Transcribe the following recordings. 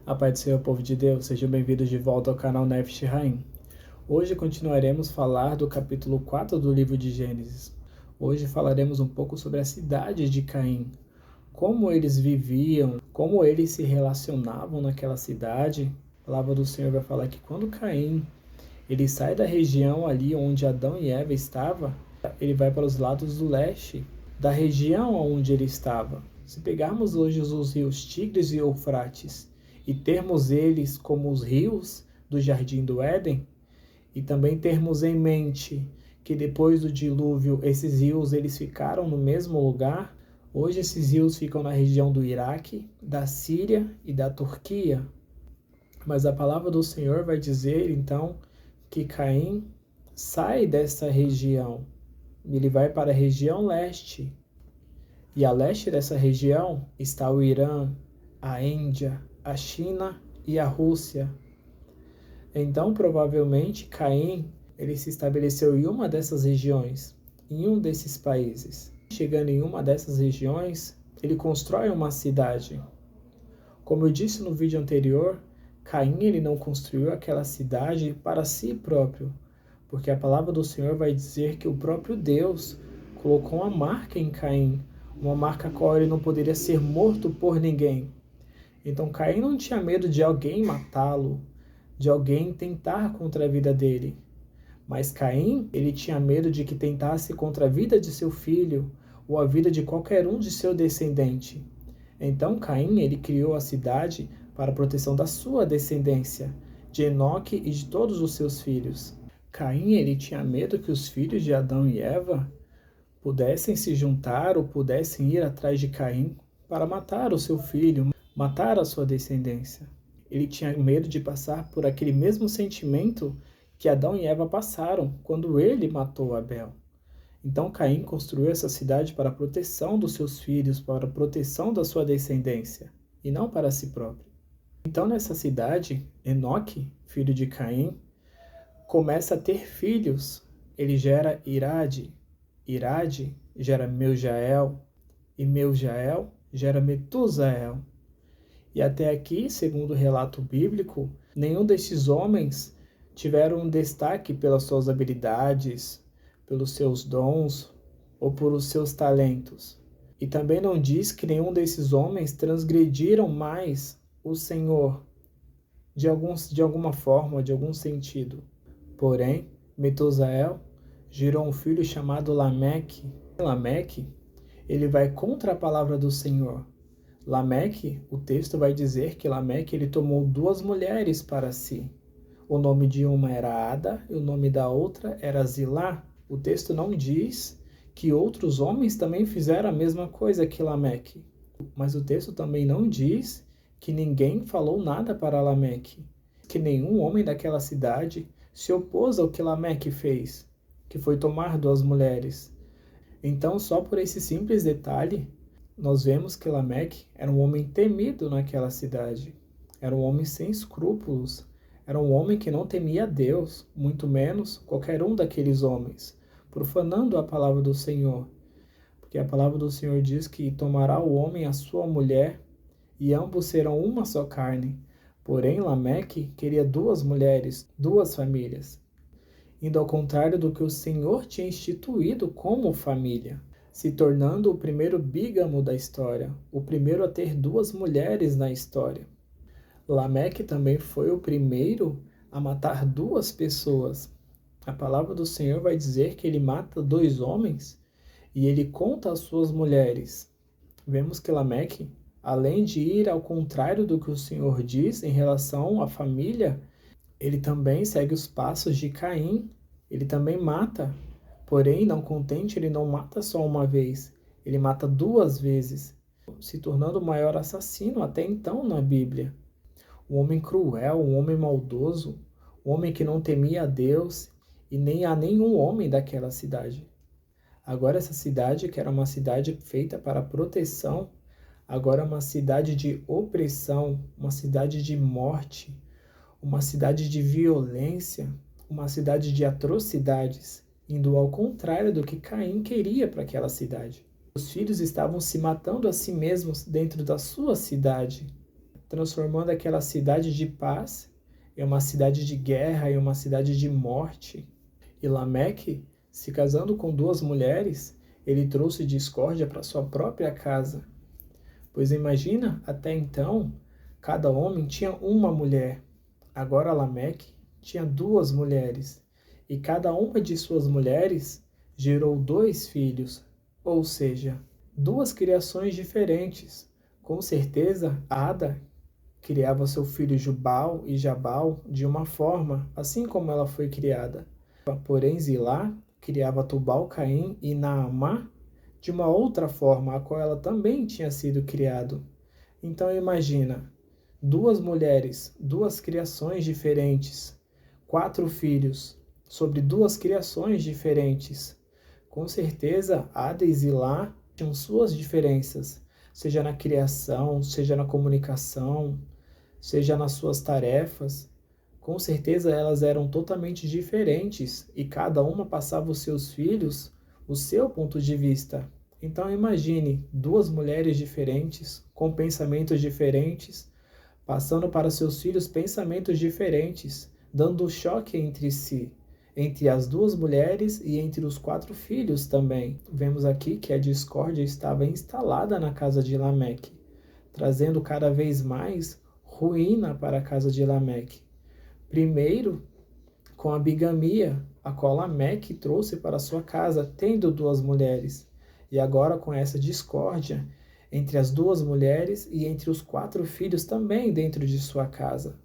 A paz do Senhor, povo de Deus, sejam bem-vindos de volta ao canal Nefesh Haim. Hoje continuaremos a falar do capítulo 4 do livro de Gênesis. Hoje falaremos um pouco sobre a cidade de Caim, como eles viviam, como eles se relacionavam naquela cidade. A palavra do Senhor vai falar que quando Caim ele sai da região ali onde Adão e Eva estavam, ele vai para os lados do leste da região onde ele estava. Se pegarmos hoje os rios Tigres e Eufrates e termos eles como os rios do Jardim do Éden, e também termos em mente que depois do dilúvio esses rios eles ficaram no mesmo lugar, hoje esses rios ficam na região do Iraque, da Síria e da Turquia. Mas a palavra do Senhor vai dizer então que Caim sai dessa região, ele vai para a região leste, e a leste dessa região está o Irã, a Índia, a China e a Rússia. Então, provavelmente, Caim ele se estabeleceu em uma dessas regiões, em um desses países. Chegando em uma dessas regiões, ele constrói uma cidade. Como eu disse no vídeo anterior, Caim ele não construiu aquela cidade para si próprio, porque a palavra do Senhor vai dizer que o próprio Deus colocou uma marca em Caim, uma marca a qual ele não poderia ser morto por ninguém. Então Caim não tinha medo de alguém matá-lo, de alguém tentar contra a vida dele. Mas Caim, ele tinha medo de que tentasse contra a vida de seu filho ou a vida de qualquer um de seu descendente. Então Caim, ele criou a cidade para a proteção da sua descendência, de Enoque e de todos os seus filhos. Caim, ele tinha medo que os filhos de Adão e Eva pudessem se juntar ou pudessem ir atrás de Caim para matar o seu filho, matar a sua descendência. Ele tinha medo de passar por aquele mesmo sentimento que Adão e Eva passaram quando ele matou Abel. Então Caim construiu essa cidade para a proteção dos seus filhos, para a proteção da sua descendência, e não para si próprio. Então nessa cidade, Enoque, filho de Caim, começa a ter filhos. Ele gera Irade, Irade gera Meujael, e Meujael gera Metusael. E até aqui, segundo o relato bíblico, nenhum desses homens tiveram um destaque pelas suas habilidades, pelos seus dons ou por os seus talentos. E também não diz que nenhum desses homens transgrediram mais o Senhor de alguma forma, de algum sentido. Porém, Metusael gerou um filho chamado Lameque. Lameque, ele vai contra a palavra do Senhor. Lameque, o texto vai dizer que Lameque ele tomou 2 mulheres para si. O nome de uma era Ada e o nome da outra era Zilá. O texto não diz que outros homens também fizeram a mesma coisa que Lameque. Mas o texto também não diz que ninguém falou nada para Lameque, que nenhum homem daquela cidade se opôs ao que Lameque fez, que foi tomar 2 mulheres. Então, só por esse simples detalhe, nós vemos que Lameque era um homem temido naquela cidade. Era um homem sem escrúpulos. Era um homem que não temia a Deus, muito menos qualquer um daqueles homens, profanando a palavra do Senhor. Porque a palavra do Senhor diz que tomará o homem a sua mulher e ambos serão uma só carne. Porém, Lameque queria 2 mulheres, 2 famílias, indo ao contrário do que o Senhor tinha instituído como família, se tornando o primeiro bígamo da história, o primeiro a ter 2 mulheres na história. Lameque também foi o primeiro a matar 2 pessoas. A palavra do Senhor vai dizer que ele mata 2 homens e ele conta as suas mulheres. Vemos que Lameque, além de ir ao contrário do que o Senhor diz em relação à família, ele também segue os passos de Caim. Ele também mata. Porém, não contente, ele não mata só uma vez. Ele mata 2 vezes, se tornando o maior assassino até então na Bíblia. Um homem cruel, um homem maldoso, um homem que não temia a Deus e nem a nenhum homem daquela cidade. Agora essa cidade, que era uma cidade feita para proteção, agora é uma cidade de opressão, uma cidade de morte, uma cidade de violência, uma cidade de atrocidades, indo ao contrário do que Caim queria para aquela cidade. Os filhos estavam se matando a si mesmos dentro da sua cidade. transformando aquela cidade de paz em uma cidade de guerra, em uma cidade de morte. E Lameque, se casando com duas mulheres, ele trouxe discórdia para sua própria casa. Pois imagina, até então, cada homem tinha uma mulher. Agora Lameque tinha duas mulheres, e cada uma de suas mulheres gerou dois filhos, ou seja, duas criações diferentes. Com certeza, Ada criava seu filho Jubal e Jabal de uma forma, assim como ela foi criada. Porém, Zilá criava Tubal-Caim e Naamá de uma outra forma, a qual ela também tinha sido criado. Então imagina, duas mulheres, duas criações diferentes, quatro filhos, sobre duas criações diferentes. Com certeza, Ada e Zilá tinham suas diferenças, seja na criação, seja na comunicação, seja nas suas tarefas. Com certeza elas eram totalmente diferentes e cada uma passava os seus filhos o seu ponto de vista. Então imagine duas mulheres diferentes, com pensamentos diferentes, passando para seus filhos pensamentos diferentes, dando choque entre si, entre as duas mulheres e entre os quatro filhos também. Vemos aqui que a discórdia estava instalada na casa de Lameque, trazendo cada vez mais ruína para a casa de Lameque. Primeiro, com a bigamia, a qual Lameque trouxe para sua casa, tendo duas mulheres. E agora com essa discórdia entre as duas mulheres e entre os quatro filhos também dentro de sua casa.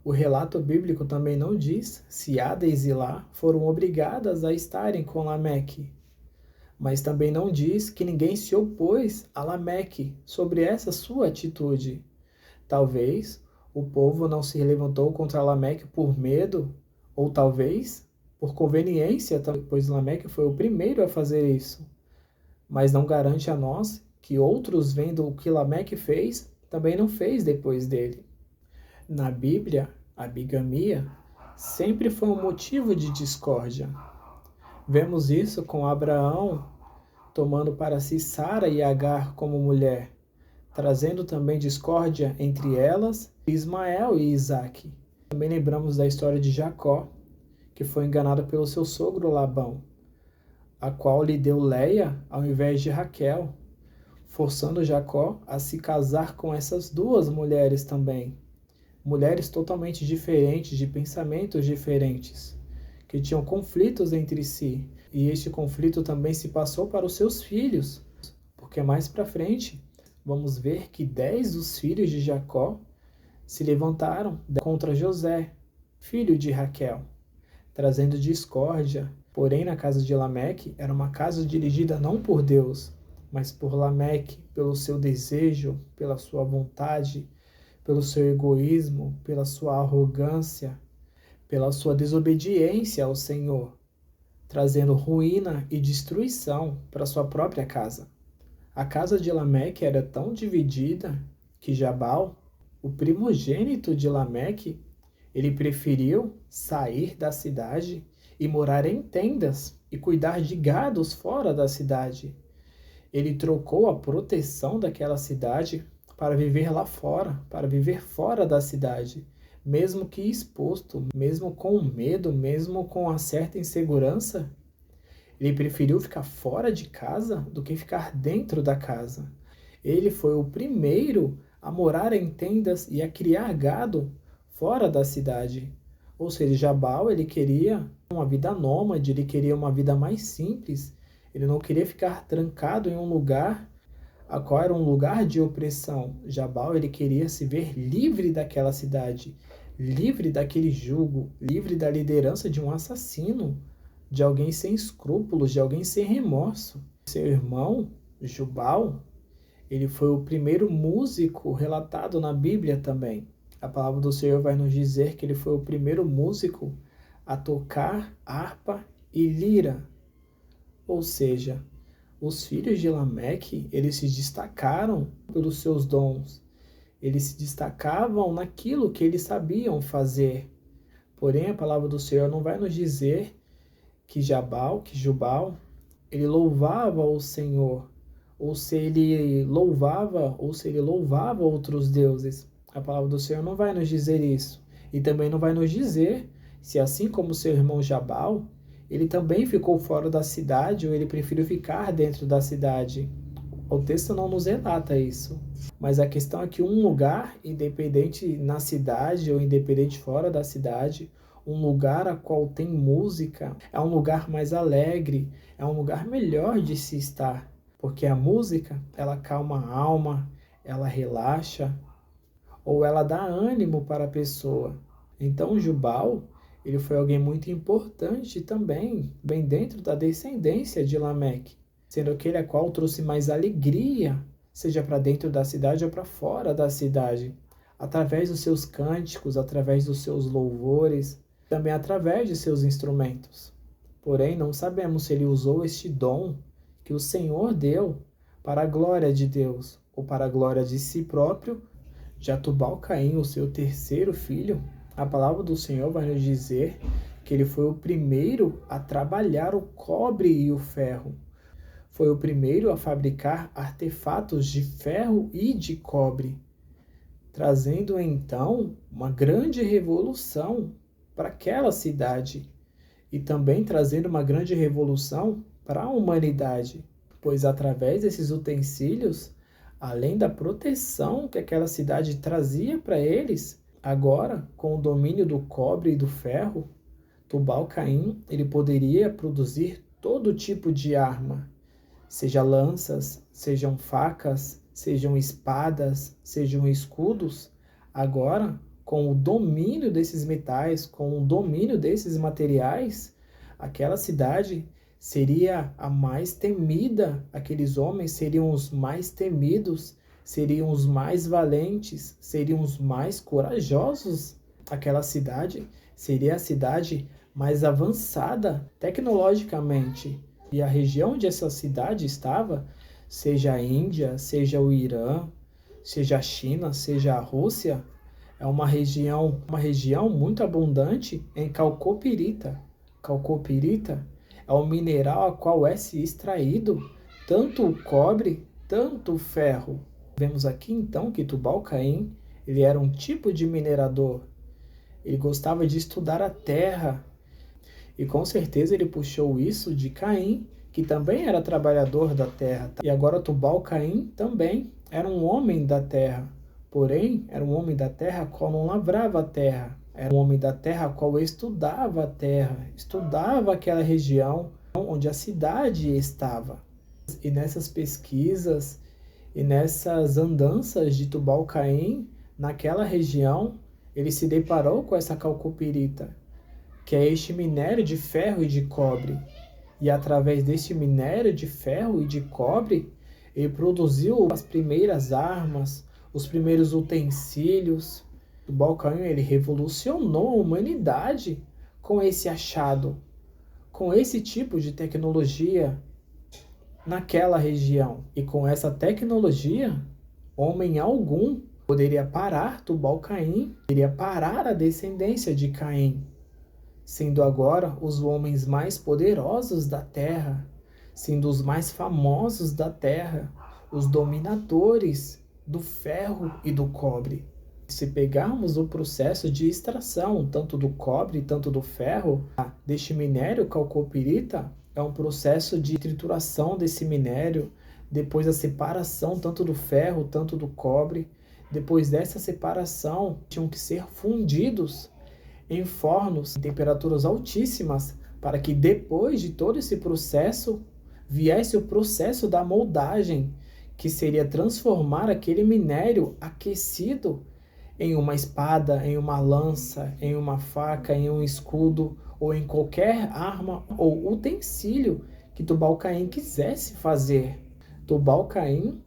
O relato bíblico também não diz se Ada e Zilá foram obrigadas a estarem com Lameque, mas também não diz que ninguém se opôs a Lameque sobre essa sua atitude. Talvez o povo não se levantou contra Lameque por medo, ou talvez por conveniência, pois Lameque foi o primeiro a fazer isso. Mas não garante a nós que outros, vendo o que Lameque fez, também não fez depois dele. Na Bíblia, a bigamia sempre foi um motivo de discórdia. Vemos isso com Abraão tomando para si Sara e Agar como mulher, trazendo também discórdia entre elas, Ismael e Isaque. Também lembramos da história de Jacó, que foi enganado pelo seu sogro Labão, a qual lhe deu Leia ao invés de Raquel, forçando Jacó a se casar com essas duas mulheres também. Mulheres totalmente diferentes, de pensamentos diferentes, que tinham conflitos entre si. E este conflito também se passou para os seus filhos, porque mais para frente vamos ver que 10 dos filhos de Jacó se levantaram contra José, filho de Raquel, trazendo discórdia. Porém, na casa de Lameque era uma casa dirigida não por Deus, mas por Lameque, pelo seu desejo, pela sua vontade, pelo seu egoísmo, pela sua arrogância, pela sua desobediência ao Senhor, trazendo ruína e destruição para sua própria casa. A casa de Lameque era tão dividida que Jabal, o primogênito de Lameque, ele preferiu sair da cidade e morar em tendas e cuidar de gados fora da cidade. Ele trocou a proteção daquela cidade para viver lá fora, para viver fora da cidade, mesmo que exposto, mesmo com medo, mesmo com uma certa insegurança. Ele preferiu ficar fora de casa do que ficar dentro da casa. Ele foi o primeiro a morar em tendas e a criar gado fora da cidade. Ou seja, Jabal, ele queria uma vida nômade, ele queria uma vida mais simples. Ele não queria ficar trancado em um lugar a qual era um lugar de opressão. Jabal, ele queria se ver livre daquela cidade, livre daquele jugo, livre da liderança de um assassino, de alguém sem escrúpulos, de alguém sem remorso. Seu irmão, Jubal, ele foi o primeiro músico relatado na Bíblia também. A palavra do Senhor vai nos dizer que ele foi o primeiro músico a tocar harpa e lira. Ou seja, os filhos de Lameque, eles se destacaram pelos seus dons. Eles se destacavam naquilo que eles sabiam fazer. Porém, a palavra do Senhor não vai nos dizer que Jubal, ele louvava o Senhor, ou se ele louvava outros deuses. A palavra do Senhor não vai nos dizer isso. E também não vai nos dizer se, assim como seu irmão Jabal, ele também ficou fora da cidade ou ele preferiu ficar dentro da cidade. O texto não nos relata isso. Mas a questão é que um lugar, independente na cidade ou independente fora da cidade, um lugar a qual tem música, é um lugar mais alegre, é um lugar melhor de se estar. Porque a música, ela calma a alma, ela relaxa, ou ela dá ânimo para a pessoa. Então Jubal, ele foi alguém muito importante também, bem dentro da descendência de Lameque, sendo aquele a qual trouxe mais alegria, seja para dentro da cidade ou para fora da cidade, através dos seus cânticos, através dos seus louvores, também através de seus instrumentos. Porém, não sabemos se ele usou este dom que o Senhor deu para a glória de Deus ou para a glória de si próprio. Já Tubal-Caim, o seu terceiro filho, a palavra do Senhor vai nos dizer que ele foi o primeiro a trabalhar o cobre e o ferro. Foi o primeiro a fabricar artefatos de ferro e de cobre, trazendo então uma grande revolução para aquela cidade e também trazendo uma grande revolução para a humanidade, pois através desses utensílios, além da proteção que aquela cidade trazia para eles, agora, com o domínio do cobre e do ferro, Tubal-Caim ele poderia produzir todo tipo de arma, seja lanças, sejam facas, sejam espadas, sejam escudos. Agora, com o domínio desses metais, com o domínio desses materiais, aquela cidade seria a mais temida, aqueles homens seriam os mais temidos, seriam os mais valentes, seriam os mais corajosos. Aquela cidade seria a cidade mais avançada tecnologicamente. E a região onde essa cidade estava, seja a Índia, seja o Irã, seja a China, seja a Rússia, é uma região muito abundante em calcopirita. Calcopirita é o mineral a qual é se extraído tanto o cobre, tanto o ferro. Vemos aqui então que Tubal-Caim, ele era um tipo de minerador. Ele gostava de estudar a terra. E com certeza ele puxou isso de Caim, que também era trabalhador da terra. E agora Tubal-Caim também era um homem da terra. Porém, era um homem da terra qual não lavrava a terra. Era um homem da terra qual estudava a terra, estudava aquela região onde a cidade estava. E nessas pesquisas e nessas andanças de Tubal-Caim, naquela região, ele se deparou com essa calcopirita, que é este minério de ferro e de cobre. E através deste minério de ferro e de cobre, ele produziu as primeiras armas, os primeiros utensílios. Tubal-Caim, ele revolucionou a humanidade com esse achado, com esse tipo de tecnologia naquela região. E com essa tecnologia, homem algum poderia parar Tubal-Caim, poderia parar a descendência de Caim, sendo agora os homens mais poderosos da terra, sendo os mais famosos da terra, os dominadores do ferro e do cobre. Se pegarmos o processo de extração, tanto do cobre, tanto do ferro, deste minério calcopirita, é um processo de trituração desse minério, depois a separação tanto do ferro, tanto do cobre. Depois dessa separação, tinham que ser fundidos em fornos em temperaturas altíssimas, para que depois de todo esse processo, viesse o processo da moldagem, que seria transformar aquele minério aquecido em uma espada, em uma lança, em uma faca, em um escudo, ou em qualquer arma ou utensílio que Tubal-Caim quisesse fazer. Tubal-Caim,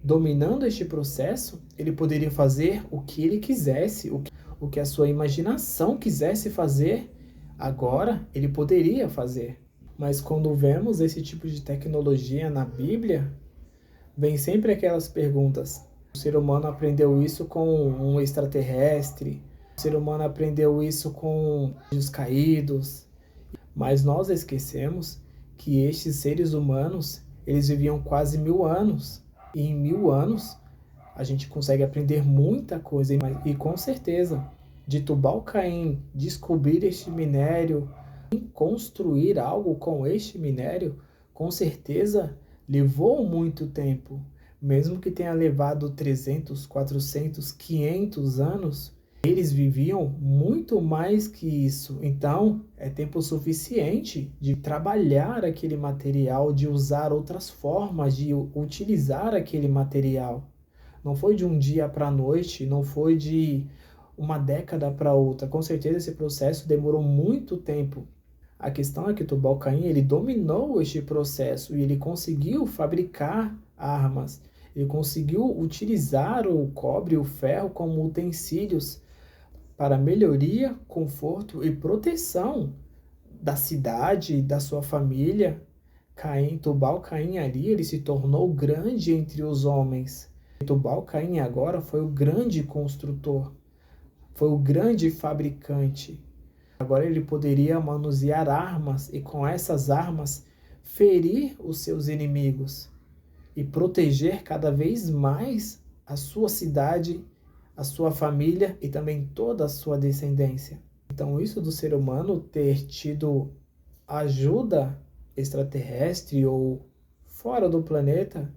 dominando este processo, ele poderia fazer o que ele quisesse, o que a sua imaginação quisesse fazer, agora ele poderia fazer. Mas quando vemos esse tipo de tecnologia na Bíblia, vem sempre aquelas perguntas. O ser humano aprendeu isso com um extraterrestre, o ser humano aprendeu isso com os caídos, mas nós esquecemos que estes seres humanos, eles viviam quase 1000 anos, e em 1000 anos, a gente consegue aprender muita coisa. E com certeza, de Tubal-Caim descobrir este minério e construir algo com este minério, com certeza levou muito tempo. Mesmo que tenha levado 300, 400, 500 anos, eles viviam muito mais que isso. Então, é tempo suficiente de trabalhar aquele material, de usar outras formas de utilizar aquele material. Não foi de um dia para a noite, não foi de uma década para outra. Com certeza esse processo demorou muito tempo. A questão é que Tubal-Caim, ele dominou este processo e ele conseguiu fabricar armas. Ele conseguiu utilizar o cobre e o ferro como utensílios para melhoria, conforto e proteção da cidade, da sua família. Tubal-Caim ali, ele se tornou grande entre os homens. Tubal-Caim agora foi o grande construtor, foi o grande fabricante. Agora ele poderia manusear armas e com essas armas ferir os seus inimigos e proteger cada vez mais a sua cidade, a sua família e também toda a sua descendência. Então isso do ser humano ter tido ajuda extraterrestre ou fora do planeta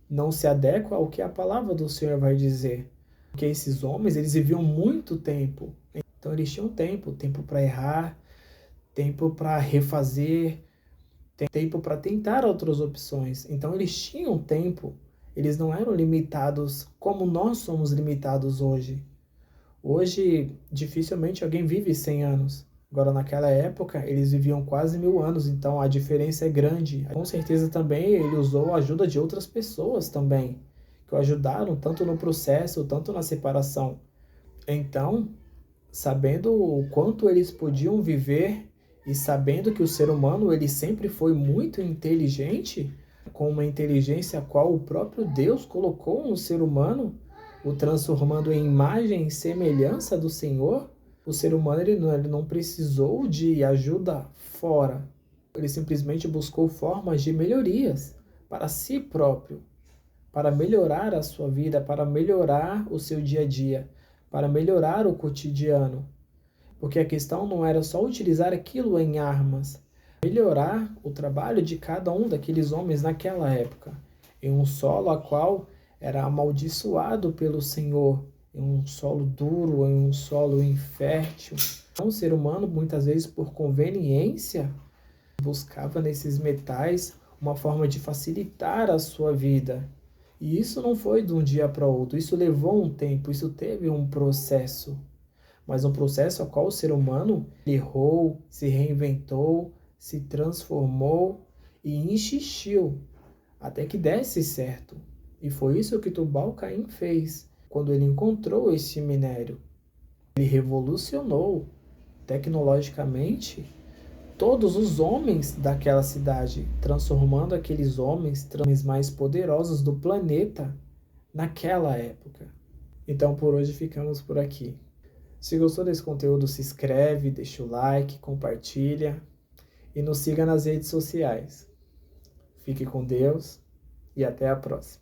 não se adequa ao que a palavra do Senhor vai dizer. Porque esses homens, eles viviam muito tempo. Então eles tinham tempo para errar, tempo para refazer, tempo para tentar outras opções. Então eles tinham tempo, eles não eram limitados como nós somos limitados hoje. Hoje, dificilmente alguém vive 100 anos. Agora, naquela época, eles viviam quase 1000 anos, então a diferença é grande. Com certeza também ele usou a ajuda de outras pessoas também, que o ajudaram tanto no processo, tanto na separação. Então, sabendo o quanto eles podiam viver e sabendo que o ser humano ele sempre foi muito inteligente, com uma inteligência a qual o próprio Deus colocou no ser humano, o transformando em imagem e semelhança do Senhor, o ser humano ele não precisou de ajuda fora. Ele simplesmente buscou formas de melhorias para si próprio, para melhorar a sua vida, para melhorar o seu dia a dia, para melhorar o cotidiano. Porque a questão não era só utilizar aquilo em armas, melhorar o trabalho de cada um daqueles homens naquela época, em um solo a qual era amaldiçoado pelo Senhor, em um solo duro, em um solo infértil. Então, o ser humano, muitas vezes por conveniência, buscava nesses metais uma forma de facilitar a sua vida. E isso não foi de um dia para outro, isso levou um tempo, isso teve um processo. Mas um processo ao qual o ser humano errou, se reinventou, se transformou e insistiu até que desse certo. E foi isso que Tubal-Caim fez quando ele encontrou esse minério. Ele revolucionou tecnologicamente todos os homens daquela cidade, transformando aqueles homens mais poderosos do planeta naquela época. Então por hoje ficamos por aqui. Se gostou desse conteúdo, se inscreve, deixa o like, compartilha e nos siga nas redes sociais. Fique com Deus e até a próxima.